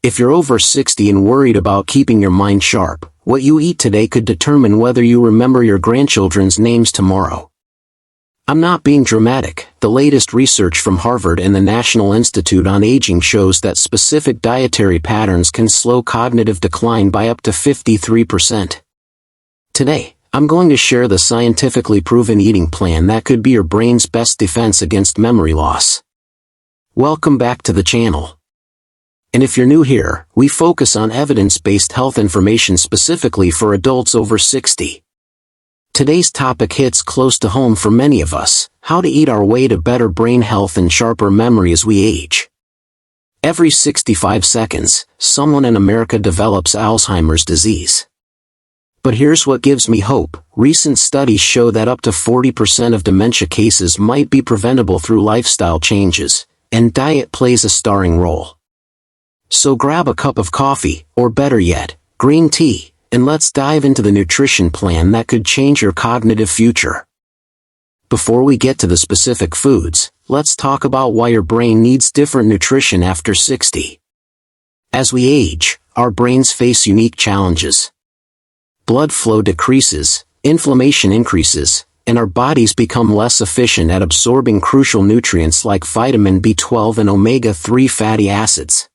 If you're over 60 and worried about keeping your mind sharp, what you eat today could determine whether you remember your grandchildren's names tomorrow. I'm not being dramatic. The latest research from Harvard and the National Institute on Aging shows that specific dietary patterns can slow cognitive decline by up to 53%. Today, I'm going to share the scientifically proven eating plan that could be your brain's best defense against memory loss. Welcome back to the channel. And if you're new here, we focus on evidence-based health information specifically for adults over 60. Today's topic hits close to home for many of us: how to eat our way to better brain health and sharper memory as we age. Every 65 seconds, someone in America develops Alzheimer's disease. But here's what gives me hope. Recent studies show that up to 40% of dementia cases might be preventable through lifestyle changes, and diet plays a starring role. So grab a cup of coffee, or better yet, green tea, and let's dive into the nutrition plan that could change your cognitive future. Before we get to the specific foods, let's talk about why your brain needs different nutrition after 60. As we age, our brains face unique challenges. Blood flow decreases, inflammation increases, and our bodies become less efficient at absorbing crucial nutrients like vitamin B12 and omega-3 fatty acids.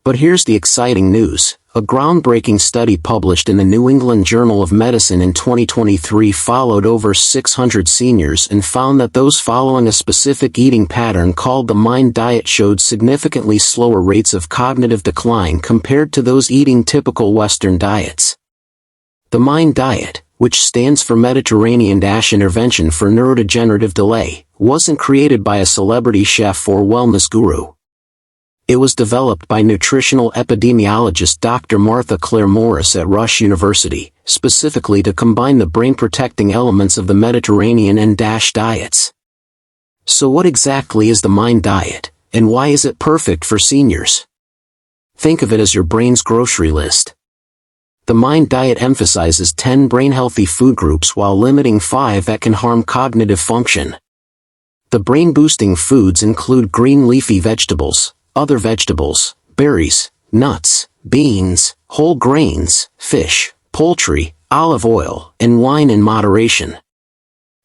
But here's the exciting news. A groundbreaking study published in the New England Journal of Medicine in 2023 followed over 600 seniors and found that those following a specific eating pattern called the MIND diet showed significantly slower rates of cognitive decline compared to those eating typical Western diets. The MIND diet, which stands for Mediterranean Intervention for Neurodegenerative Delay, wasn't created by a celebrity chef or wellness guru. It was developed by nutritional epidemiologist Dr. Martha Claire Morris at Rush University, specifically to combine the brain-protecting elements of the Mediterranean and DASH diets. So what exactly is the MIND diet, and why is it perfect for seniors? Think of it as your brain's grocery list. The MIND diet emphasizes 10 brain-healthy food groups while limiting 5 that can harm cognitive function. The brain-boosting foods include green leafy vegetables, other vegetables, berries, nuts, beans, whole grains, fish, poultry, olive oil, and wine in moderation.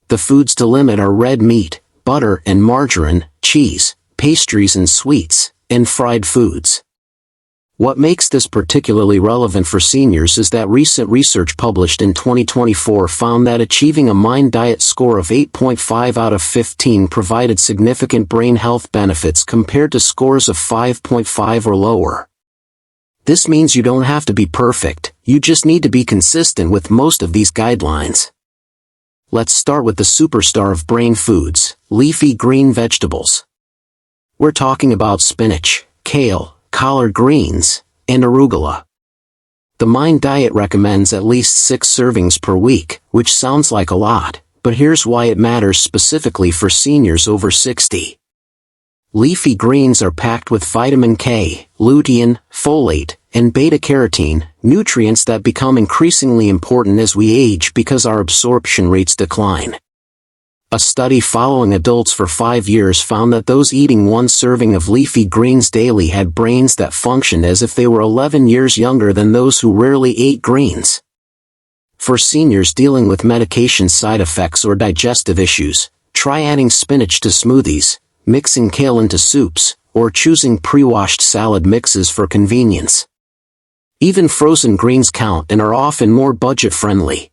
The foods to limit are red meat, butter and margarine, cheese, pastries and sweets, and fried foods. What makes this particularly relevant for seniors is that recent research published in 2024 found that achieving a MIND diet score of 8.5 out of 15 provided significant brain health benefits compared to scores of 5.5 or lower. This means you don't have to be perfect, you just need to be consistent with most of these guidelines. Let's start with the superstar of brain foods, leafy green vegetables. We're talking about spinach, kale, collard greens, and arugula. The MIND diet recommends at least 6 servings per week, which sounds like a lot, but here's why it matters specifically for seniors over 60. Leafy greens are packed with vitamin K, lutein, folate, and beta-carotene, nutrients that become increasingly important as we age because our absorption rates decline. A study following adults for 5 years found that those eating 1 serving of leafy greens daily had brains that functioned as if they were 11 years younger than those who rarely ate greens. For seniors dealing with medication side effects or digestive issues, try adding spinach to smoothies, mixing kale into soups, or choosing pre-washed salad mixes for convenience. Even frozen greens count and are often more budget-friendly.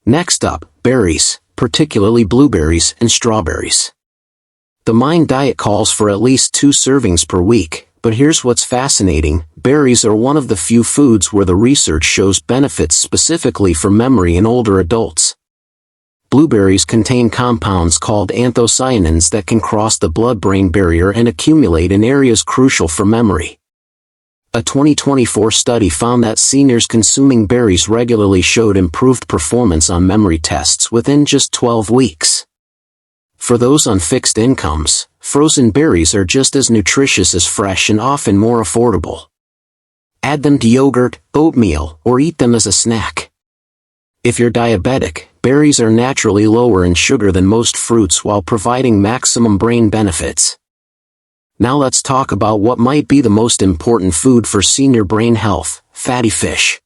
Next up, berries, particularly blueberries and strawberries. The MIND diet calls for at least 2 servings per week, but here's what's fascinating: berries are one of the few foods where the research shows benefits specifically for memory in older adults. Blueberries contain compounds called anthocyanins that can cross the blood-brain barrier and accumulate in areas crucial for memory. A 2024 study found that seniors consuming berries regularly showed improved performance on memory tests within just 12 weeks. For those on fixed incomes, frozen berries are just as nutritious as fresh and often more affordable. Add them to yogurt, oatmeal, or eat them as a snack. If you're diabetic, berries are naturally lower in sugar than most fruits while providing maximum brain benefits. Now let's talk about what might be the most important food for senior brain health: fatty fish.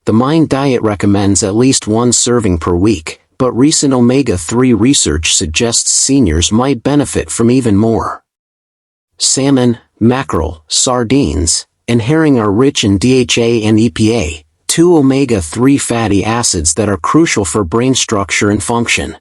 The Mind Diet recommends at least 1 serving per week, but recent omega-3 research suggests seniors might benefit from even more. Salmon, mackerel, sardines, and herring are rich in DHA and EPA, 2 omega-3 fatty acids that are crucial for brain structure and function.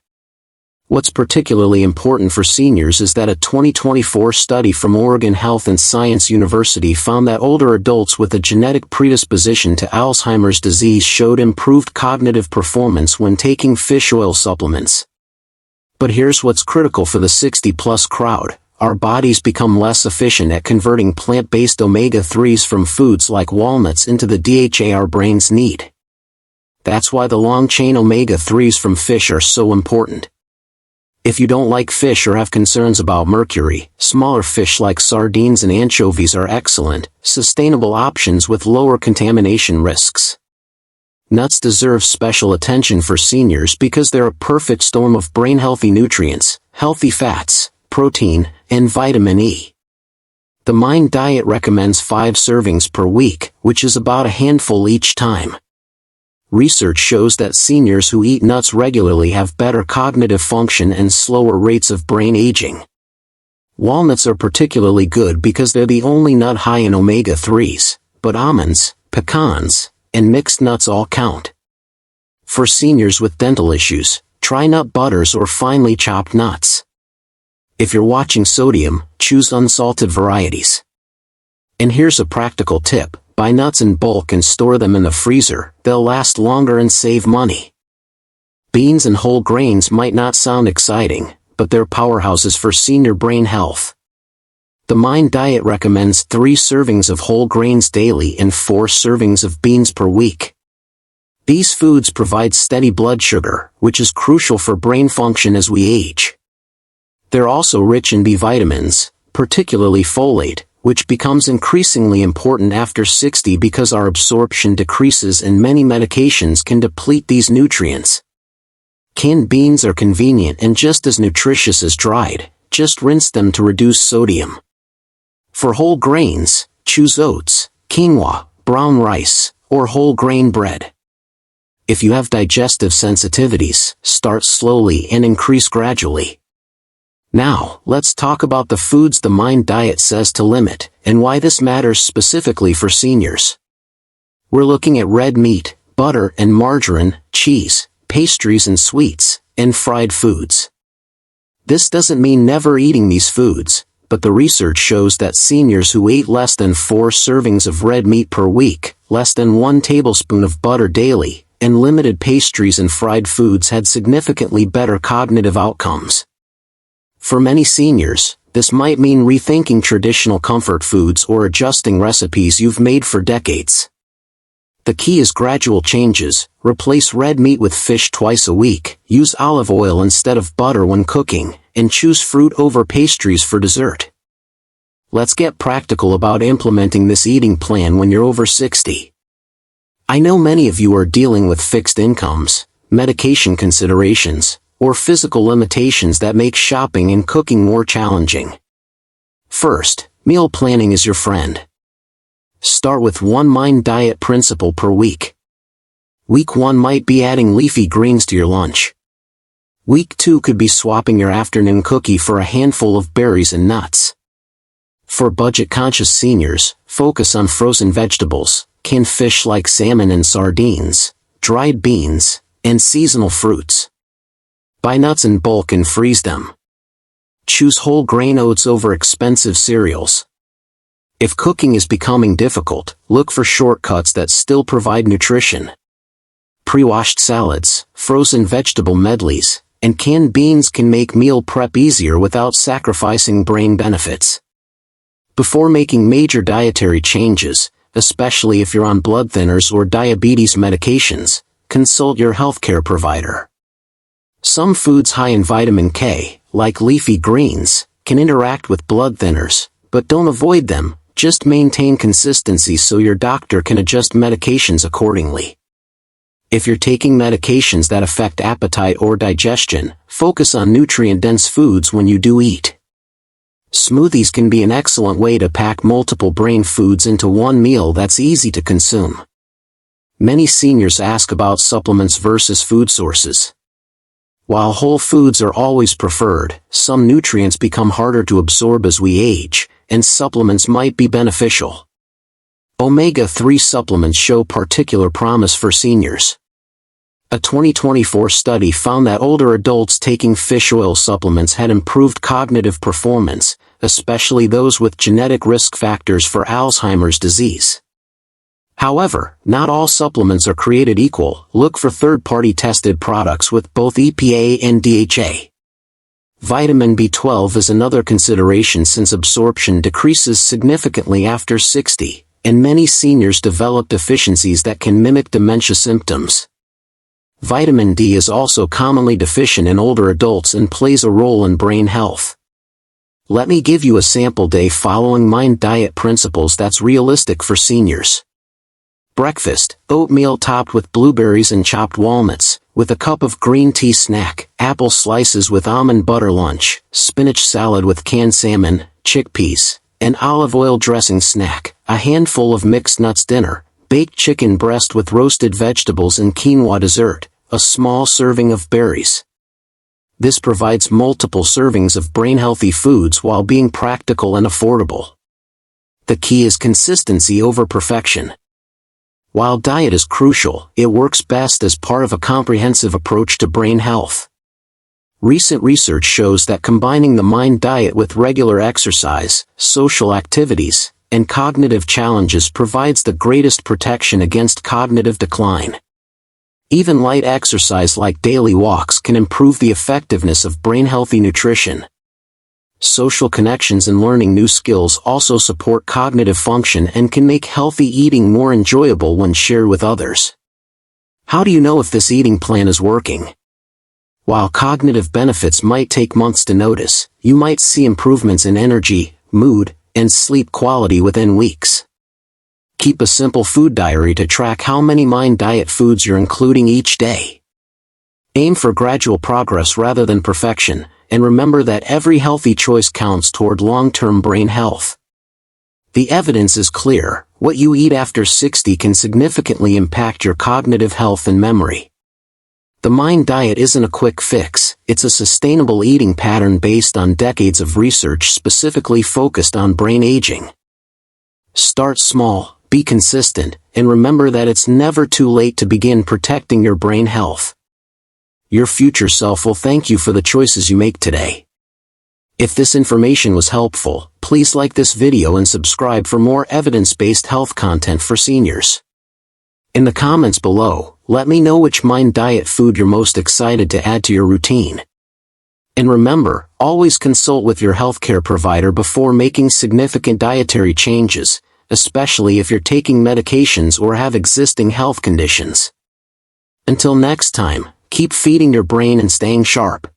What's particularly important for seniors is that a 2024 study from Oregon Health and Science University found that older adults with a genetic predisposition to Alzheimer's disease showed improved cognitive performance when taking fish oil supplements. But here's what's critical for the 60-plus crowd: our bodies become less efficient at converting plant-based omega-3s from foods like walnuts into the DHA our brains need. That's why the long-chain omega-3s from fish are so important. If you don't like fish or have concerns about mercury, smaller fish like sardines and anchovies are excellent, sustainable options with lower contamination risks. Nuts deserve special attention for seniors because they're a perfect storm of brain-healthy nutrients, healthy fats, protein, and vitamin E. The Mind Diet recommends 5 servings per week, which is about a handful each time. Research shows that seniors who eat nuts regularly have better cognitive function and slower rates of brain aging. Walnuts are particularly good because they're the only nut high in omega-3s, but almonds, pecans, and mixed nuts all count. For seniors with dental issues, try nut butters or finely chopped nuts. If you're watching sodium, choose unsalted varieties. And here's a practical tip: buy nuts in bulk and store them in the freezer. They'll last longer and save money. Beans and whole grains might not sound exciting, but they're powerhouses for senior brain health. The Mind Diet recommends 3 servings of whole grains daily and 4 servings of beans per week. These foods provide steady blood sugar, which is crucial for brain function as we age. They're also rich in B vitamins, particularly folate, which becomes increasingly important after 60 because our absorption decreases and many medications can deplete these nutrients. Canned beans are convenient and just as nutritious as dried, just rinse them to reduce sodium. For whole grains, choose oats, quinoa, brown rice, or whole grain bread. If you have digestive sensitivities, start slowly and increase gradually. Now, let's talk about the foods the Mind Diet says to limit, and why this matters specifically for seniors. We're looking at red meat, butter and margarine, cheese, pastries and sweets, and fried foods. This doesn't mean never eating these foods, but the research shows that seniors who ate less than 4 servings of red meat per week, less than 1 tablespoon of butter daily, and limited pastries and fried foods had significantly better cognitive outcomes. For many seniors, this might mean rethinking traditional comfort foods or adjusting recipes you've made for decades. The key is gradual changes: replace red meat with fish twice a week, use olive oil instead of butter when cooking, and choose fruit over pastries for dessert. Let's get practical about implementing this eating plan when you're over 60. I know many of you are dealing with fixed incomes, medication considerations, or physical limitations that make shopping and cooking more challenging. First, meal planning is your friend. Start with 1 Mind Diet principle per week. Week 1 might be adding leafy greens to your lunch. Week 2 could be swapping your afternoon cookie for a handful of berries and nuts. For budget-conscious seniors, focus on frozen vegetables, canned fish like salmon and sardines, dried beans, and seasonal fruits. Buy nuts in bulk and freeze them. Choose whole grain oats over expensive cereals. If cooking is becoming difficult, look for shortcuts that still provide nutrition. Pre-washed salads, frozen vegetable medleys, and canned beans can make meal prep easier without sacrificing brain benefits. Before making major dietary changes, especially if you're on blood thinners or diabetes medications, consult your healthcare provider. Some foods high in vitamin K, like leafy greens, can interact with blood thinners, but don't avoid them, just maintain consistency so your doctor can adjust medications accordingly. If you're taking medications that affect appetite or digestion, focus on nutrient-dense foods when you do eat. Smoothies can be an excellent way to pack multiple brain foods into one meal that's easy to consume. Many seniors ask about supplements versus food sources. While whole foods are always preferred, some nutrients become harder to absorb as we age, and supplements might be beneficial. Omega-3 supplements show particular promise for seniors. A 2024 study found that older adults taking fish oil supplements had improved cognitive performance, especially those with genetic risk factors for Alzheimer's disease. However, not all supplements are created equal. Look for third-party tested products with both EPA and DHA. Vitamin B12 is another consideration since absorption decreases significantly after 60, and many seniors develop deficiencies that can mimic dementia symptoms. Vitamin D is also commonly deficient in older adults and plays a role in brain health. Let me give you a sample day following Mind diet principles that's realistic for seniors. Breakfast, oatmeal topped with blueberries and chopped walnuts, with a cup of green tea snack, apple slices with almond butter lunch, spinach salad with canned salmon, chickpeas, and olive oil dressing snack, a handful of mixed nuts dinner, baked chicken breast with roasted vegetables and quinoa dessert, a small serving of berries. This provides multiple servings of brain-healthy foods while being practical and affordable. The key is consistency over perfection. While diet is crucial, it works best as part of a comprehensive approach to brain health. Recent research shows that combining the Mind diet with regular exercise, social activities, and cognitive challenges provides the greatest protection against cognitive decline. Even light exercise like daily walks can improve the effectiveness of brain-healthy nutrition. Social connections and learning new skills also support cognitive function and can make healthy eating more enjoyable when shared with others. How do you know if this eating plan is working? While cognitive benefits might take months to notice, you might see improvements in energy, mood, and sleep quality within weeks. Keep a simple food diary to track how many Mind diet foods you're including each day. Aim for gradual progress rather than perfection, and remember that every healthy choice counts toward long-term brain health. The evidence is clear: what you eat after 60 can significantly impact your cognitive health and memory. The Mind diet isn't a quick fix, it's a sustainable eating pattern based on decades of research specifically focused on brain aging. Start small, be consistent, and remember that it's never too late to begin protecting your brain health. Your future self will thank you for the choices you make today. If this information was helpful, please like this video and subscribe for more evidence-based health content for seniors. In the comments below, let me know which Mind diet food you're most excited to add to your routine. And remember, always consult with your healthcare provider before making significant dietary changes, especially if you're taking medications or have existing health conditions. Until next time, keep feeding your brain and staying sharp.